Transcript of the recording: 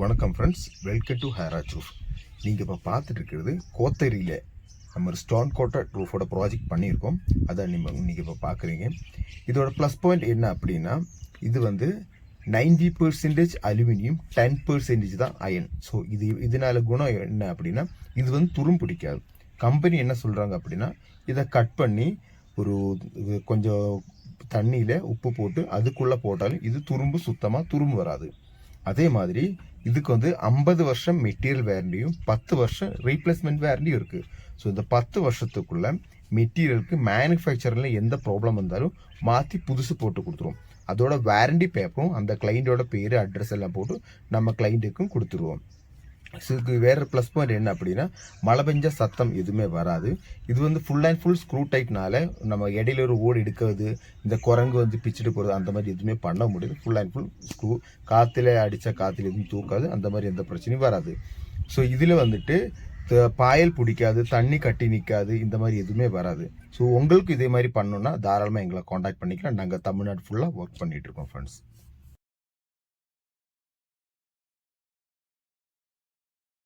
வணக்கம் friends, welcome to ஹேராஜ் roof. நீங்கள் இப்போ பார்த்துட்டு இருக்கிறது கோத்தகிரியில் நம்ம ஒரு ஸ்டோன் கோட்டட் ரூஃபோட ப்ராஜெக்ட் பண்ணியிருக்கோம். அதை நீங்கள் இப்போ பார்க்குறீங்க. இதோட ப்ளஸ் பாயிண்ட் என்ன அப்படின்னா, இது வந்து 90% அலுமினியம், 10% தான் அயன். ஸோ இதனால குணம் என்ன அப்படின்னா, இது வந்து துரும் பிடிக்காது. கம்பெனி என்ன சொல்கிறாங்க அப்படின்னா, இதை கட் பண்ணி ஒரு கொஞ்சம் தண்ணியில் உப்பு போட்டு அதுக்குள்ளே போட்டாலும் இது சுத்தமாக வராது. அதே மாதிரி இதுக்கு வந்து 50 வருஷம் மெட்டீரியல் வேரண்டியும் 10 வருஷம் ரீப்ளேஸ்மெண்ட் வேரண்டியும் இருக்குது. ஸோ இந்த 10 வருஷத்துக்குள்ள மெட்டீரியலுக்கு மேனுஃபேக்சரில் எந்த ப்ராப்ளம் வந்தாலும் மாற்றி புதுசு போட்டு கொடுத்துருவோம். அதோட வேரண்டி பேப்பரும் அந்த கிளைண்ட்டோட பேர் அட்ரஸ் எல்லாம் போட்டு நம்ம கிளைண்ட்டுக்கும் கொடுத்துருவோம். இதுக்கு வேறு ப்ளஸ் பாயிண்ட் என்ன அப்படின்னா, மழை பெஞ்ச சத்தம் எதுவுமே வராது. இது வந்து ஃபுல் அண்ட் ஃபுல் ஸ்க்ரூ டைப்னால நம்ம இடையில ஒரு ஓடு எடுக்கிறது, இந்த குரங்கு வந்து பிச்சுட்டு போகிறது அந்த மாதிரி எதுவுமே பண்ண முடியாது. ஃபுல் அண்ட் ஃபுல் ஸ்க்ரூ, காற்றுல அடித்தா காற்றுல எதுவும் தூக்காது, அந்த மாதிரி எந்த பிரச்சனையும் வராது. ஸோ இதில் வந்துட்டு பாயல் பிடிக்காது, தண்ணி கட்டி நிற்காது, இந்த மாதிரி எதுவுமே வராது. ஸோ உங்களுக்கு இதே மாதிரி பண்ணணுன்னா தாராளமாக எங்களை காண்டாக்ட் பண்ணிக்கலாம். நாங்கள் தமிழ்நாடு ஃபுல்லாக ஒர்க் பண்ணிகிட்டு இருக்கோம் ஃப்ரெண்ட்ஸ்.